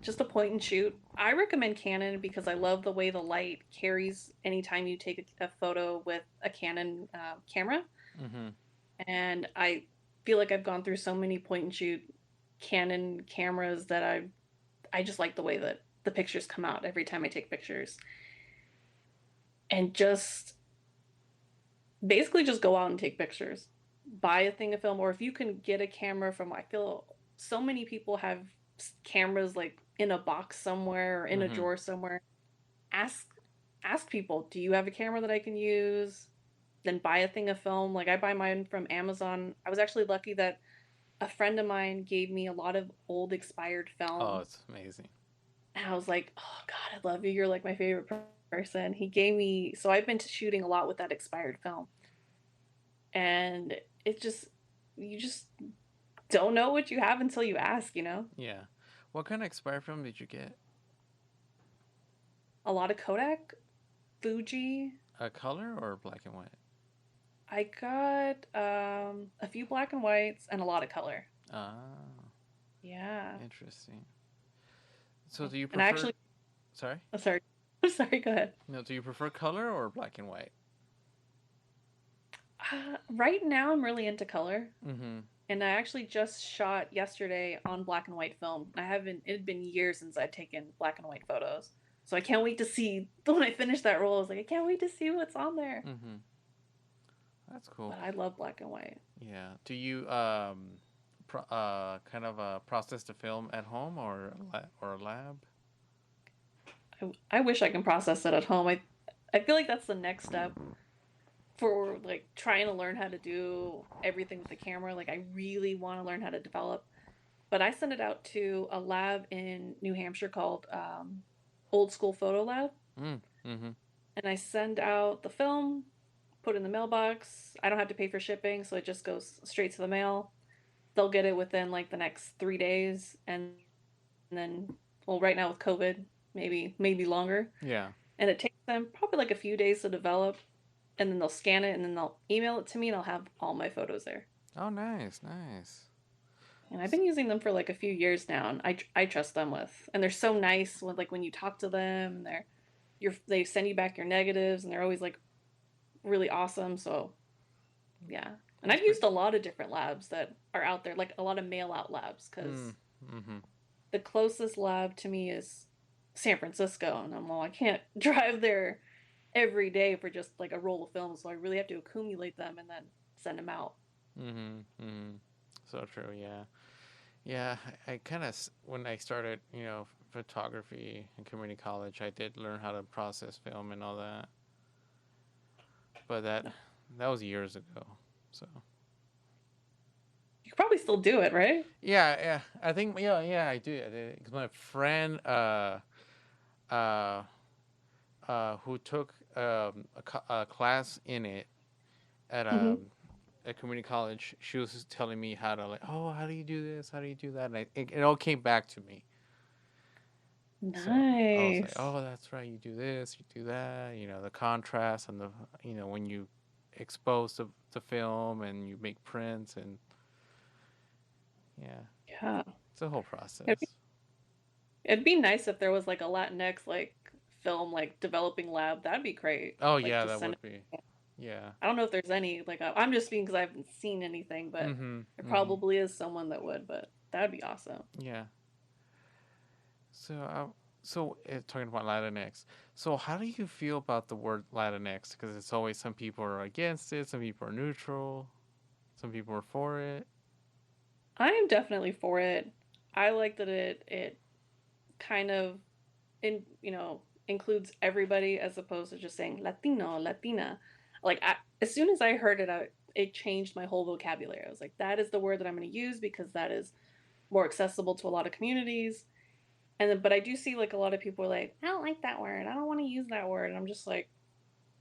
just a point and shoot, I recommend Canon because I love the way the light carries anytime you take a photo with a Canon camera. Mm-hmm. And I feel like I've gone through so many point and shoot Canon cameras that I just like the way that the pictures come out every time I take pictures. And just basically just go out and take pictures. Buy a thing of film, or if you can get a camera from, I feel so many people have cameras like in a box somewhere or in a Mm-hmm. drawer somewhere. Ask ask people, do you have a camera that I can use? Then buy a thing of film. Like I buy mine from Amazon. I was actually lucky that a friend of mine gave me a lot of old expired Oh, film. it's amazing. And I was like, oh God, I love you. You're like my favorite person. He gave me, so I've been shooting a lot with that expired film. And it just, you just don't know what you have until you ask, you know? Yeah. What kind of expired film did you get? A lot of Kodak, Fuji. A color or black and white? I got a few black and whites and a lot of color. Ah, Yeah. interesting. So do you And I prefer? actually, Sorry. I'm sorry. I'm sorry, go ahead. No, do you prefer color or black and white? Right now, I'm really into color. Mm-hmm. And I actually just shot yesterday on black and white film. I haven't, it had been years since I'd taken black and white photos. So I can't wait to see, when I finish that roll, I was like, I can't wait to see what's on there. Mm-hmm. That's cool. But I love black and white. Yeah. Do you kind of process the film at home or a lab? I wish I can process it at home. I feel like that's the next step for like trying to learn how to do everything with the camera. Like I really want to learn how to develop. But I sent it out to a lab in New Hampshire called Old School Photo Lab. Mm. Mm-hmm. And I send out the film, put it in the mailbox. I don't have to pay for shipping, so it just goes straight to the mail. They'll get it within like the next 3 days, and then, well, right now with COVID, maybe longer. Yeah. And it takes them probably like a few days to develop, and then they'll scan it, and then they'll email it to me, and I'll have all my photos there. Oh, nice, nice. And I've been using them for like a few years now, and I trust them with, and they're so nice when like when you talk to them, they send you back your negatives, and they're always like really awesome. So yeah. And That's I've pretty. used a lot of different labs that are out there, like a lot of mail out labs, Mm. because Mm-hmm. the closest lab to me is San Francisco. And I'm, well, I can't drive there every day for just like a roll of film. So I really have to accumulate them and then send them out. Mm-hmm. Mm-hmm. So true. Yeah. Yeah. I kind of when I started, photography in community college, I did learn how to process film and all that. But that was years ago. So You could probably still do it, right? yeah, yeah. I think yeah, I do. Because my friend uh who took a class in it at Mm-hmm. at community college, she was just telling me how to, like, oh, how do you do this? How do you do that? And it all came back to me. So I was like, Nice. oh, that's right. You do this, you do that. The contrast and when you expose the film and you make prints, and yeah, Yeah. it's a whole It'd be, process. it'd be nice if there was like a Latinx like film like developing lab. That'd be great. Oh Like yeah, just that send would it. be. Yeah. I don't know if there's any, like, I'm just speaking because I haven't seen anything, but Mm-hmm. there Mm-hmm. probably is someone that would, but that would be awesome. Yeah. So, talking about Latinx. So, how do you feel about the word Latinx? Because it's always some people are against it, some people are neutral, some people are for it. I am definitely for it. I like that it kind of includes everybody as opposed to just saying Latino, Latina. Like as soon as I heard it, it changed my whole vocabulary. I was like, that is the word that I'm going to use because that is more accessible to a lot of communities. And then, but I do see like a lot of people are like, I don't like that word. I don't want to use that word. And I'm just like,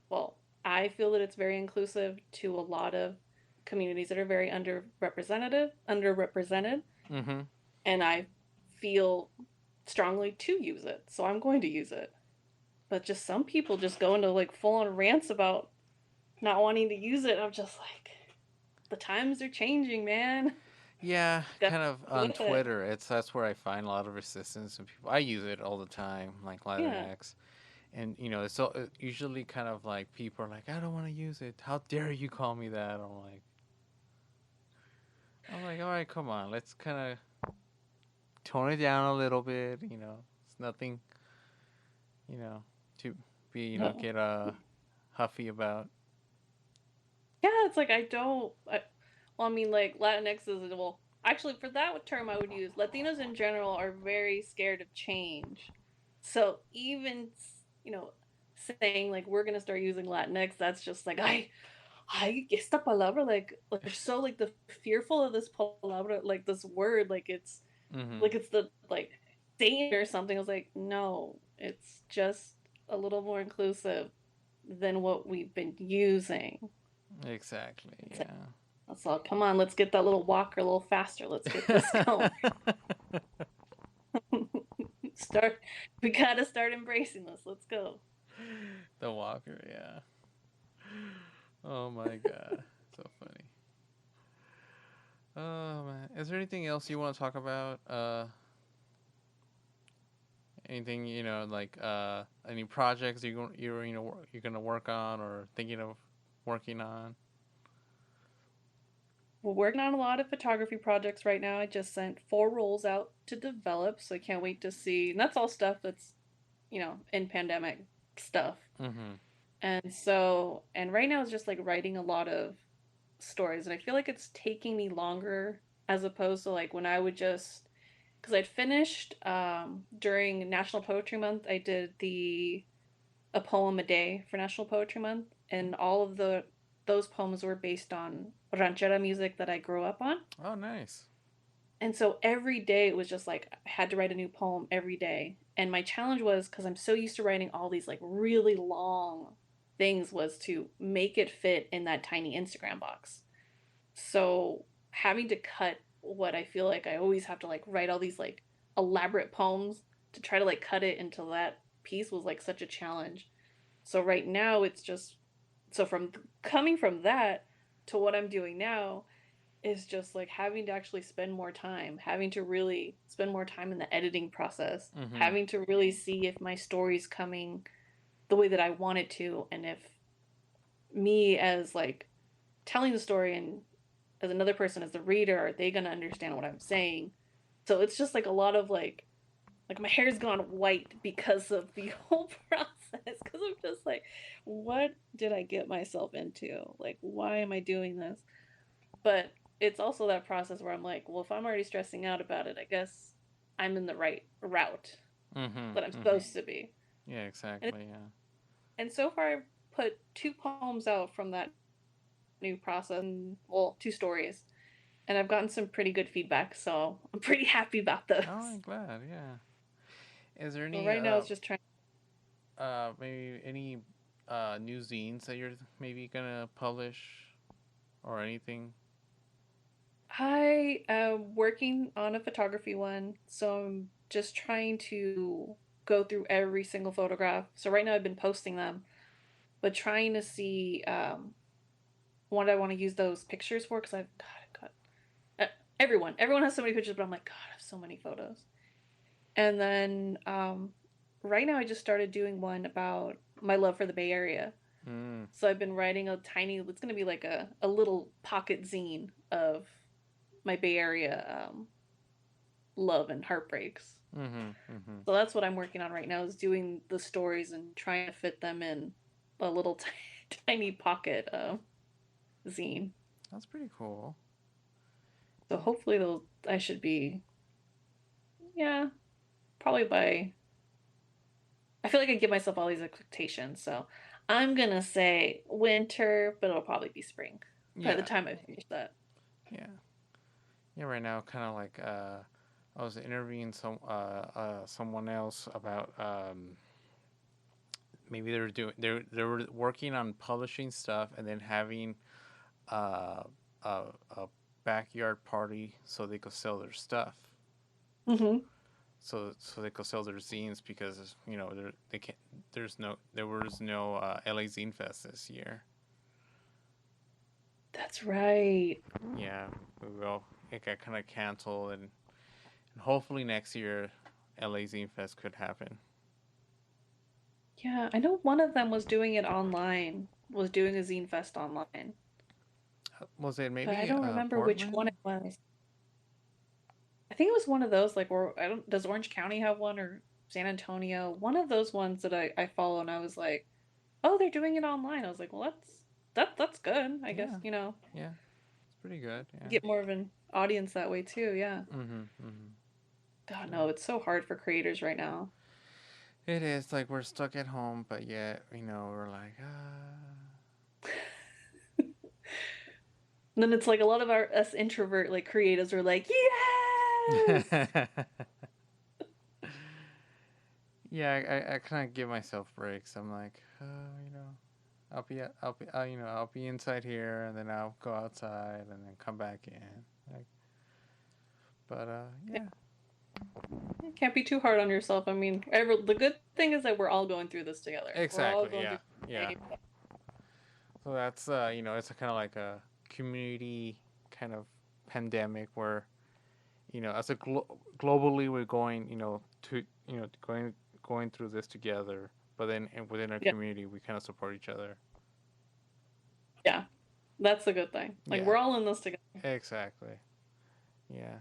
well, I feel that it's very inclusive to a lot of communities that are very underrepresented, Mm-hmm. and I feel strongly to use it. So I'm going to use it. But just some people just go into like full on rants about not wanting to use it. I'm just like, the times are changing, man. Yeah, Gotta kind of go on with it. Twitter. That's where I find a lot of resistance and people. I use it all the time, like Yeah. Latinx, and it's so usually kind of like people are like, I don't want to use it. How dare you call me that? I'm like, all right, come on, let's kind of tone it down a little bit. It's nothing, you know, to be No. get huffy about. Yeah, it's like well, I mean, like Latinx is well. Actually, for that term, I would use Latinos in general are very scared of change. So even saying like we're gonna start using Latinx, that's just like I esta palabra like they're so like the fearful of this palabra like this word Mm-hmm. like it's the like Satan or something. I was like, no, it's just a little more inclusive than what we've been using. Exactly. It's like, Yeah. let's all come on, let's get that little walker a little faster. Let's get this going. start We gotta start embracing this. Let's go. The walker. Yeah. Oh my god. So funny. Oh man. Is there anything else you want to talk about? Anything like any projects you're gonna work on or thinking of working on? We're working on a lot of photography projects right now. I just sent 4 rolls out to develop, so I can't wait to see. And that's all stuff that's, in pandemic stuff. Mm-hmm. And right now it's just like writing a lot of stories. And I feel like it's taking me longer as opposed to like when I would just, because I'd finished during National Poetry Month, I did a poem a day for National Poetry Month. And all of those poems were based on ranchera music that I grew up on. Oh, nice. And so every day it was just like I had to write a new poem every day. And my challenge was because I'm so used to writing all these like really long things was to make it fit in that tiny Instagram box. So having to cut what I feel like I always have to like write all these like elaborate poems to try to like cut it into that piece was like such a challenge. So right now it's just from coming from that to what I'm doing now is just like having to actually spend more time, having to really spend more time in the editing process, Mm-hmm. having to really see if my story's coming the way that I want it to, and if me as like telling the story and as another person as the reader, are they gonna understand what I'm saying? So it's just like a lot of like my hair's gone white because of the whole process because I'm just like, what did I get myself into? Like, why am I doing this? But it's also that process where I'm like, well, if I'm already stressing out about it, I guess I'm in the right route Mm-hmm. that I'm Mm-hmm. supposed to be. Yeah, And exactly. Yeah. so far, I've put 2 poems out from that new process, and well, 2 stories, and I've gotten some pretty good feedback. So I'm pretty happy about those. Oh, I'm glad. Yeah. Is there So any right now, it's just trying. maybe any new zines that you're maybe gonna publish or anything? I am working on a photography one, so I'm just trying to go through every single photograph. So right now, I've been posting them, but trying to see what I want to use those pictures for because I've got everyone has so many pictures, but I'm like, God, I have so many photos. And then right now, I just started doing one about my love for the Bay Area. Mm. So I've been writing a tiny. It's going to be like a little pocket zine of my Bay Area love and heartbreaks. Mhm. Mhm. So that's what I'm working on right now is doing the stories and trying to fit them in a little tiny pocket zine. That's pretty cool. So hopefully they'll. I should be. Yeah, probably by. I feel like I give myself all these expectations, so I'm gonna say winter, but it'll probably be spring by the Yeah. time I finish that. Yeah. Yeah. Right now, kind of like I was interviewing someone else about maybe they were working on publishing stuff and then having uh a backyard party so they could sell their stuff. Mm-hmm. So they could sell their zines because they can't. There was no LA Zine Fest this year. That's right. Yeah, we will. It got kind of canceled, and hopefully next year, LA Zine Fest could happen. Yeah, I know one of them was doing it online, was doing a zine fest online, Was it but I maybe don't remember which one Portland? it was. I think it was one of those like or I don't does Orange County have one or San Antonio? One of those ones that I follow and I was like, "Oh, they're doing it online." I was like, "Well, that's good. I guess, Yeah, yeah, it's pretty good. Yeah. get more of an audience that way too." Yeah. Mhm, mhm. God, Yeah. no, it's so hard for creators right now. It is like we're stuck at home, but yet we're like And then it's like a lot of our us introvert like creatives are like, "Yes!" ah. Yeah, I kind of give myself breaks. I'm like, I'll be inside here, and then I'll go outside, and then come back in. Like, but yeah, You can't be too hard on yourself. I mean, the good thing is that we're all going through this together. We're all exactly, going yeah, through the yeah. same. So that's it's a kind of like a community kind of pandemic where as globally we're going, to going through this together. But then within our Yeah, community, we kind of support each other. yeah, that's the good thing. Like Yeah, we're all in this together. exactly. Yeah.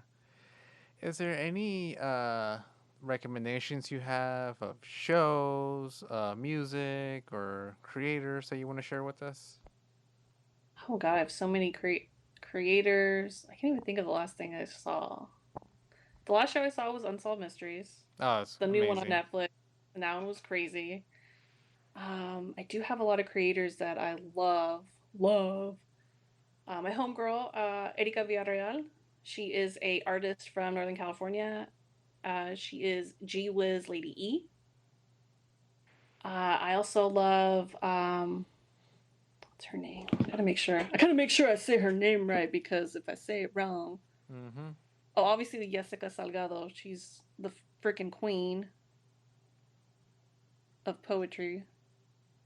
Is there any recommendations you have of shows, music, or creators that you want to share with us? Oh God, I have so many creators. I can't even think of the last thing I saw. The last show I saw was Unsolved Mysteries, Oh, it's the new one on amazing. Netflix, and that one was crazy. I do have a lot of creators that I love. My homegirl, Erika Villarreal, she is a artist from Northern California. She is G Wiz Lady E. I also love what's her name? I gotta make sure I say her name right because if I say it wrong, Mm-hmm. oh, obviously the Jessica Salgado. She's the freaking queen of poetry.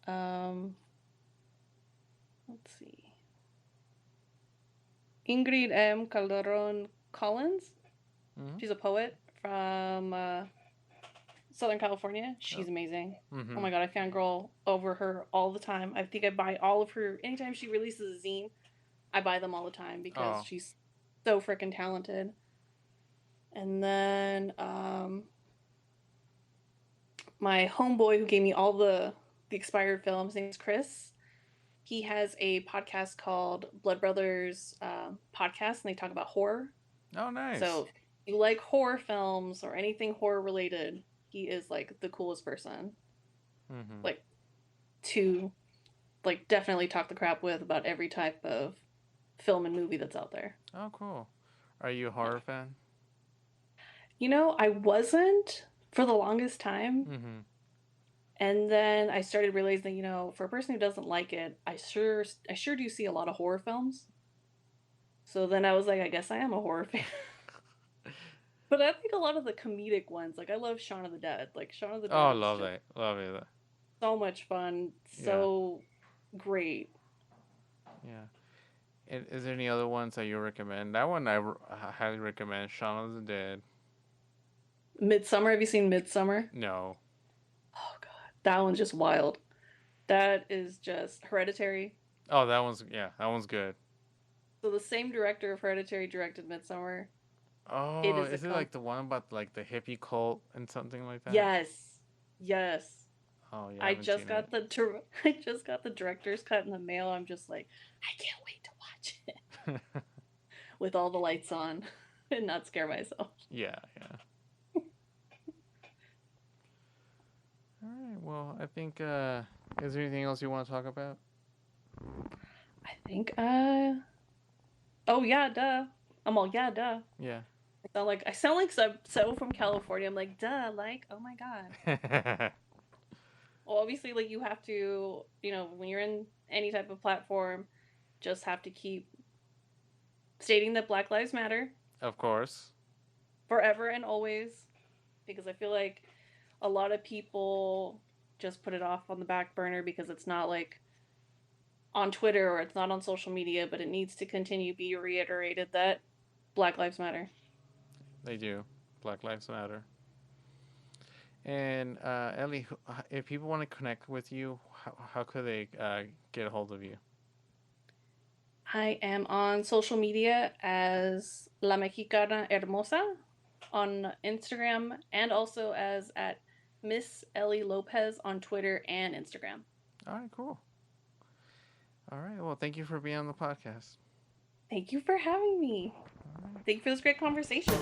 Um, let's see, Ingrid M. Calderon Collins. Mm-hmm. She's a poet from Southern California. Oh. She's amazing. Oh Mm-hmm. my god, I fangirl over her all the time. I think I buy all of her anytime she releases a zine. I buy them all the time because Oh. she's so freaking talented. And then my homeboy who gave me all the expired films, his name is Chris. He has a podcast called Blood Brothers Podcast, and they talk about horror. Oh, nice. So if you like horror films or anything horror related, he is like the coolest person. Mm-hmm. Like to like definitely talk the crap with about every type of film and movie that's out there. Oh, cool. Are you a Yeah. horror fan? I wasn't for the longest time. Mm-hmm. And then I started realizing, for a person who doesn't like it, I sure do see a lot of horror films. So then I was like, I guess I am a horror fan. But I think a lot of the comedic ones, like I love Shaun of the Dead. Like Shaun of the Dead Oh, is love just it. Love it. so much fun, Yeah. so great. Yeah. Is there any other ones that you recommend? That one I highly recommend. Shaun of the Dead. Midsummer, have you seen Midsummer? No. Oh god, that one's just wild. That is just Hereditary. Oh, that one's good. So the same director of Hereditary directed Midsummer. It Oh, is a is it like the one about like the hippie cult and something like that? yes, yes. Oh yeah, I I haven't just seen it. got the I just got the director's cut in the mail. I'm just like, I can't wait to watch it with all the lights on and not scare myself. Yeah, yeah. All right. Well, I think. Is there anything else you want to talk about? I think oh yeah, duh. I'm all yeah, duh. Yeah. I sound like so from California. I'm like, duh, like, oh my god. Well, obviously, like you have to, when you're in any type of platform, just have to keep stating that Black Lives Matter Of course. forever and always, because I feel like a lot of people just put it off on the back burner because it's not like on Twitter or it's not on social media, but it needs to continue be reiterated that Black Lives Matter. They do. Black Lives Matter. And Ellie, if people want to connect with you, how could they get a hold of you? I am on social media as La Mexicana Hermosa on Instagram and also as at Miss Ellie Lopez on Twitter and Instagram. All right, cool. All right. Well, thank you for being on the podcast. Thank you for having me. All right. Thank you for this great conversation.